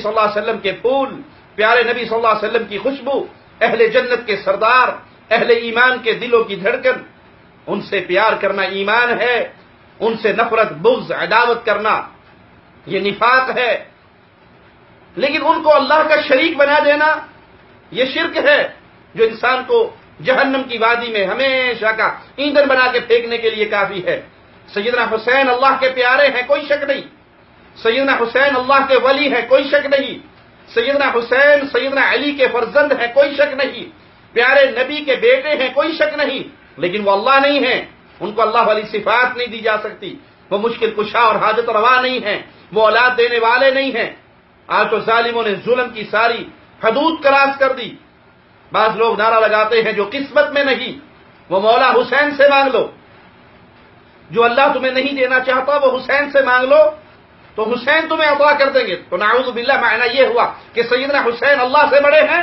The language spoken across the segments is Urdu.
صلی اللہ علیہ وسلم کے پھول، پیارے نبی صلی اللہ علیہ وسلم کی خوشبو، اہل جنت کے سردار، اہل ایمان کے دلوں کی دھڑکن، ان سے پیار کرنا ایمان ہے، ان سے نفرت، بغض، عداوت کرنا یہ نفاق ہے۔ لیکن ان کو اللہ کا شریک بنا دینا یہ شرک ہے، جو انسان کو جہنم کی وادی میں ہمیشہ کا ایندھن بنا کے پھینکنے کے لیے کافی ہے۔ سیدنا حسین اللہ کے پیارے ہیں، کوئی شک نہیں، سیدنا حسین اللہ کے ولی ہیں، کوئی شک نہیں، سیدنا حسین سیدنا علی کے فرزند ہیں، کوئی شک نہیں، پیارے نبی کے بیٹے ہیں، کوئی شک نہیں، لیکن وہ اللہ نہیں ہیں، ان کو اللہ والی صفات نہیں دی جا سکتی، وہ مشکل کشا اور حاجت روا نہیں ہیں، وہ اولاد دینے والے نہیں ہیں۔ آج تو ظالموں نے ظلم کی ساری حدود کراس کر دی۔ بعض لوگ نعرہ لگاتے ہیں جو قسمت میں نہیں وہ مولا حسین سے مانگ لو، جو اللہ تمہیں نہیں دینا چاہتا وہ حسین سے مانگ لو تو حسین تمہیں عطا کر دیں گے۔ تو نعوذ باللہ معنی یہ ہوا کہ سیدنا حسین اللہ سے بڑے ہیں،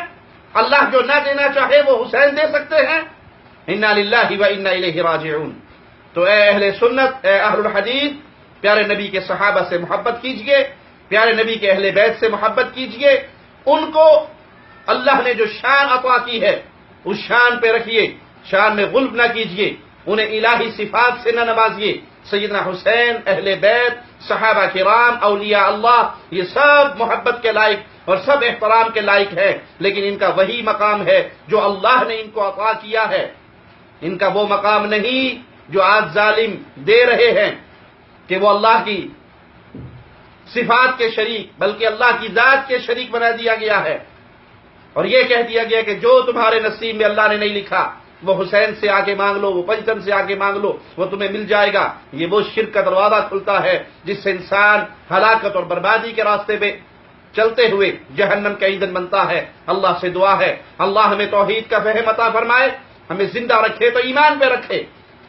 اللہ جو نہ دینا چاہے وہ حسین دے سکتے ہیں۔ انا للہ و انا الیہ راجعون۔ تو اے اہل سنت، اے اہل الحدیث، پیارے نبی کے صحابہ سے محبت کیجئے، پیارے نبی کے اہل بیت سے محبت کیجئے، ان کو اللہ نے جو شان عطا کی ہے اس شان پہ رکھیے، شان میں غلب نہ کیجئے، انہیں الہی صفات سے نہ نوازیے۔ سیدنا حسین، اہل بیت، صحابہ کرام، اولیاء اللہ، یہ سب محبت کے لائق اور سب احترام کے لائق ہے، لیکن ان کا وہی مقام ہے جو اللہ نے ان کو عطا کیا ہے، ان کا وہ مقام نہیں جو آج ظالم دے رہے ہیں کہ وہ اللہ کی صفات کے شریک بلکہ اللہ کی ذات کے شریک بنا دیا گیا ہے، اور یہ کہہ دیا گیا کہ جو تمہارے نصیب میں اللہ نے نہیں لکھا وہ حسین سے آ کے مانگ لو، وہ پنجتن سے آ کے مانگ لو، وہ تمہیں مل جائے گا۔ یہ وہ شرک کا دروازہ کھلتا ہے جس سے انسان ہلاکت اور بربادی کے راستے پہ چلتے ہوئے جہنم کا ایندھن بنتا ہے۔ اللہ سے دعا ہے اللہ ہمیں توحید کا فہم عطا فرمائے، ہمیں زندہ رکھے تو ایمان پہ رکھے،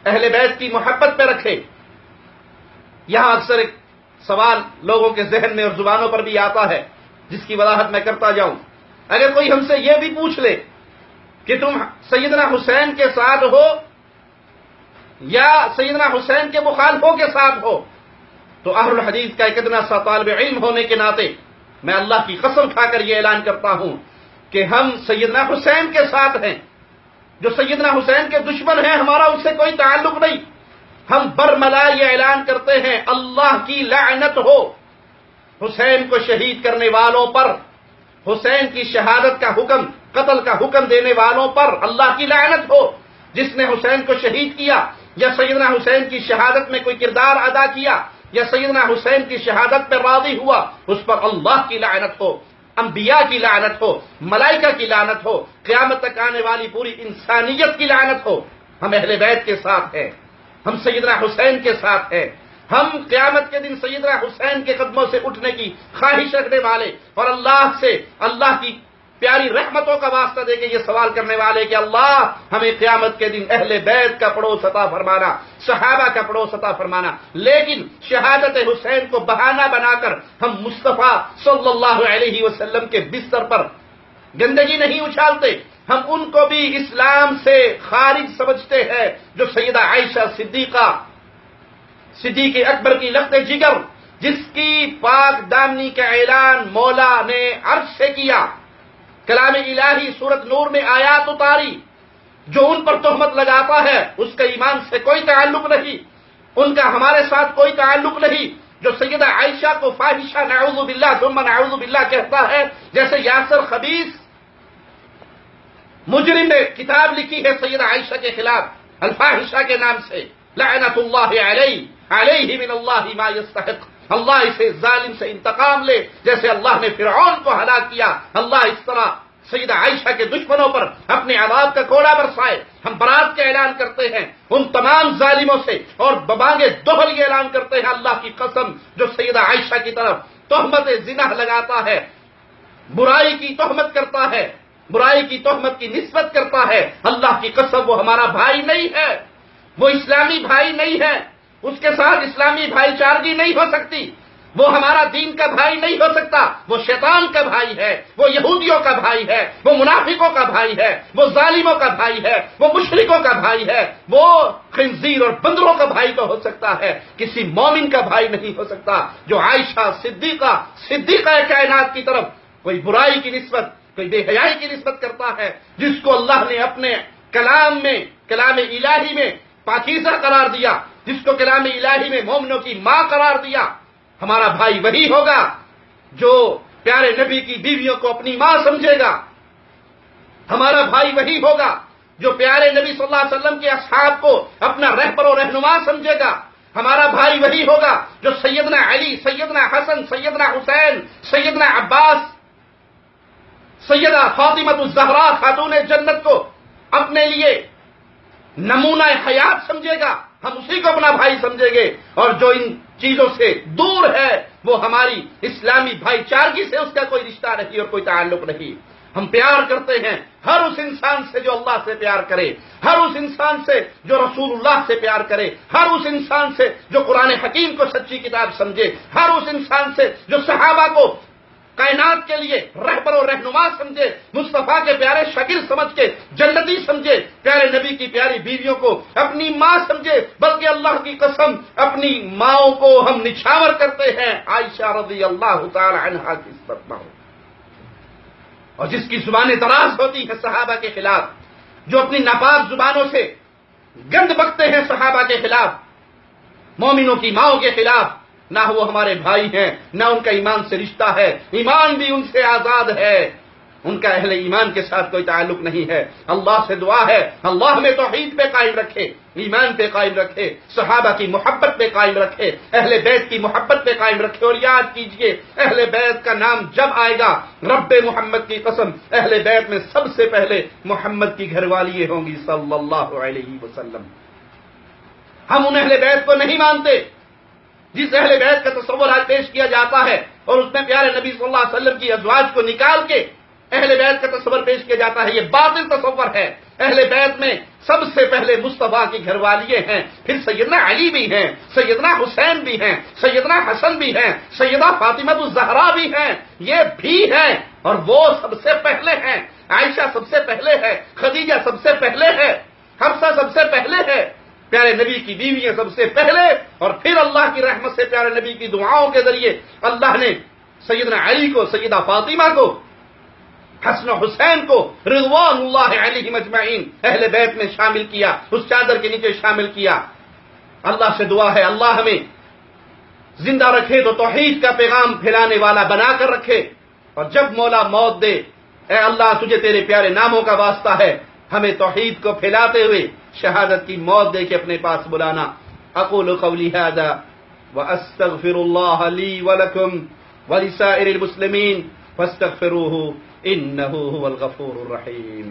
اہل بیت کی محبت پہ رکھے۔ یہاں اکثر ایک سوال لوگوں کے ذہن میں اور زبانوں پر بھی آتا ہے جس کی وضاحت میں کرتا جاؤں۔ اگر کوئی ہم سے یہ بھی پوچھ لے کہ تم سیدنا حسین کے ساتھ ہو یا سیدنا حسین کے مخالفوں کے ساتھ ہو، تو اہل الحدیث کا ایک ادنا سا طالب علم ہونے کے ناطے میں اللہ کی قسم کھا کر یہ اعلان کرتا ہوں کہ ہم سیدنا حسین کے ساتھ ہیں۔ جو سیدنا حسین کے دشمن ہیں ہمارا اس سے کوئی تعلق نہیں، ہم برملا یہ اعلان کرتے ہیں اللہ کی لعنت ہو حسین کو شہید کرنے والوں پر، حسین کی شہادت کا حکم، قتل کا حکم دینے والوں پر اللہ کی لعنت ہو۔ جس نے حسین کو شہید کیا یا سیدنا حسین کی شہادت میں کوئی کردار ادا کیا یا سیدنا حسین کی شہادت پر راضی ہوا، اس پر اللہ کی لعنت ہو، انبیاء کی لعنت ہو، ملائکہ کی لعنت ہو، قیامت تک آنے والی پوری انسانیت کی لعنت ہو۔ ہم اہل بیت کے ساتھ ہیں، ہم سیدنا حسین کے ساتھ ہیں، ہم قیامت کے دن سیدنا حسین کے قدموں سے اٹھنے کی خواہش رکھنے والے اور اللہ سے اللہ کی پیاری رحمتوں کا واسطہ دے کے یہ سوال کرنے والے کہ اللہ ہمیں قیامت کے دن اہل بیت کا پڑوس عطا فرمانا، صحابہ کا پڑوس عطا فرمانا۔ لیکن شہادت حسین کو بہانہ بنا کر ہم مصطفیٰ صلی اللہ علیہ وسلم کے بستر پر گندگی نہیں اچھالتے، ہم ان کو بھی اسلام سے خارج سمجھتے ہیں۔ جو سیدہ عائشہ صدیق اکبر کی لخت جگر، جس کی پاک دامنی کا اعلان مولا نے عرش سے کیا، کلام الہی سورت نور میں آیات اتاری، جو ان پر تہمت لگاتا ہے اس کا ایمان سے کوئی تعلق نہیں، ان کا ہمارے ساتھ کوئی تعلق نہیں۔ جو سیدہ عائشہ کو فاحشہ نعوذ باللہ ثم نعوذ باللہ کہتا ہے، جیسے یاسر خبیث مجرم نے کتاب لکھی ہے سیدہ عائشہ کے خلاف الفاحشہ کے نام سے، لعنت اللہ علیہ من اللہ ما یستحق، اللہ اسے ظالم سے انتقام لے جیسے اللہ نے فرعون کو ہلاک کیا، اللہ اس طرح سیدہ عائشہ کے دشمنوں پر اپنے عذاب کا کوڑا برسائے۔ ہم برات کا اعلان کرتے ہیں ان تمام ظالموں سے اور ببانگے دوہل یہ اعلان کرتے ہیں اللہ کی قسم جو سیدہ عائشہ کی طرف تہمت زنا لگاتا ہے، برائی کی تہمت کرتا ہے، برائی کی تہمت کی نسبت کرتا ہے، اللہ کی قسم وہ ہمارا بھائی نہیں ہے، وہ اسلامی بھائی نہیں ہے، اس کے ساتھ اسلامی بھائی چارگی نہیں ہو سکتی۔ وہ ہمارا دین کا بھائی نہیں ہو سکتا، وہ شیطان کا بھائی ہے، وہ یہودیوں کا بھائی ہے، وہ منافقوں کا بھائی ہے، وہ ظالموں کا بھائی ہے، وہ مشرکوں کا بھائی ہے، وہ خنزیر اور بندروں کا بھائی تو ہو سکتا ہے، کسی مومن کا بھائی نہیں ہو سکتا جو عائشہ صدیقہ کائنات کی طرف کوئی برائی کی نسبت، کوئی بے حیائی کی نسبت کرتا ہے، جس کو اللہ نے اپنے کلام الہی میں پاکیزہ قرار دیا، جس کو کلام الہی میں مومنوں کی ماں قرار دیا، ہمارا بھائی وہی ہوگا جو پیارے نبی کی بیویوں کو اپنی ماں سمجھے گا، ہمارا بھائی وہی ہوگا جو پیارے نبی صلی اللہ علیہ وسلم کے اصحاب کو اپنا رہبر و رہنما سمجھے گا، ہمارا بھائی وہی ہوگا جو سیدنا علی، سیدنا حسن، سیدنا حسین، سیدنا عباس، سیدہ فاطمہ الزہرا خاتون جنت کو اپنے لیے نمونہ حیات سمجھے گا، ہم اسی کو اپنا بھائی سمجھیں گے، اور جو ان چیزوں سے دور ہے وہ ہماری اسلامی بھائی چارگی سے اس کا کوئی رشتہ نہیں اور کوئی تعلق نہیں۔ ہم پیار کرتے ہیں ہر اس انسان سے جو اللہ سے پیار کرے، ہر اس انسان سے جو رسول اللہ سے پیار کرے، ہر اس انسان سے جو قرآن حکیم کو سچی کتاب سمجھے، ہر اس انسان سے جو صحابہ کو کائنات کے لیے رہبر و رہنما سمجھے، مصطفیٰ کے پیارے شاگرد سمجھ کے جنتی سمجھے، پیارے نبی کی پیاری بیویوں کو اپنی ماں سمجھے، بلکہ اللہ کی قسم اپنی ماؤں کو ہم نچھاور کرتے ہیں، عائشہ رضی اللہ تعالی عنہا کی نسبت ہو، اور جس کی زبانیں دراز ہوتی ہیں صحابہ کے خلاف، جو اپنی ناپاک زبانوں سے گند بکتے ہیں صحابہ کے خلاف، مومنوں کی ماؤں کے خلاف، نہ وہ ہمارے بھائی ہیں، نہ ان کا ایمان سے رشتہ ہے، ایمان بھی ان سے آزاد ہے، ان کا اہل ایمان کے ساتھ کوئی تعلق نہیں ہے۔ اللہ سے دعا ہے اللہ ہمیں توحید پہ قائم رکھے، ایمان پہ قائم رکھے، صحابہ کی محبت پہ قائم رکھے، اہل بیت کی محبت پہ قائم رکھے، اور یاد کیجئے اہل بیت کا نام جب آئے گا، رب محمد کی قسم اہل بیت میں سب سے پہلے محمد کی گھر والی ہوں گی صلی اللہ علیہ وسلم۔ ہم ان اہل بیت کو نہیں مانتے جس اہل بیت کا تصور آج پیش کیا جاتا ہے، اور اس میں پیارے نبی صلی اللہ علیہ وسلم کی ازواج کو نکال کے اہل بیت کا تصور پیش کیا جاتا ہے، یہ باطل تصور ہے۔ اہل بیت میں سب سے پہلے مصطفیٰ کی گھر والیے ہیں، پھر سیدنا علی بھی ہیں، سیدنا حسین بھی ہیں، سیدنا حسن بھی ہیں، سیدہ فاطمہ الزہرا بھی ہیں، یہ بھی ہیں، اور وہ سب سے پہلے ہیں، عائشہ سب سے پہلے ہے، خدیجہ سب سے پہلے ہے، حفصہ سب سے پہلے ہے، پیارے نبی کی بیویاں سب سے پہلے، اور پھر اللہ کی رحمت سے پیارے نبی کی دعاؤں کے ذریعے اللہ نے سیدنا علی کو، سیدہ فاطمہ کو، حسن و حسین کو رضوان اللہ علیہم اجمعین اہل بیت میں شامل کیا، اس چادر کے نیچے شامل کیا۔ اللہ سے دعا ہے اللہ ہمیں زندہ رکھے تو توحید کا پیغام پھیلانے والا بنا کر رکھے، اور جب مولا موت دے، اے اللہ تجھے تیرے پیارے ناموں کا واسطہ ہے، ہمیں توحید کو پھیلاتے ہوئے شہادت کی موت دے کے اپنے پاس بلانا۔ اقول قولی ھذا واستغفر اللہ لی ولکم ولسائر المسلمین فاستغفروہ انہ هو الغفور الرحیم۔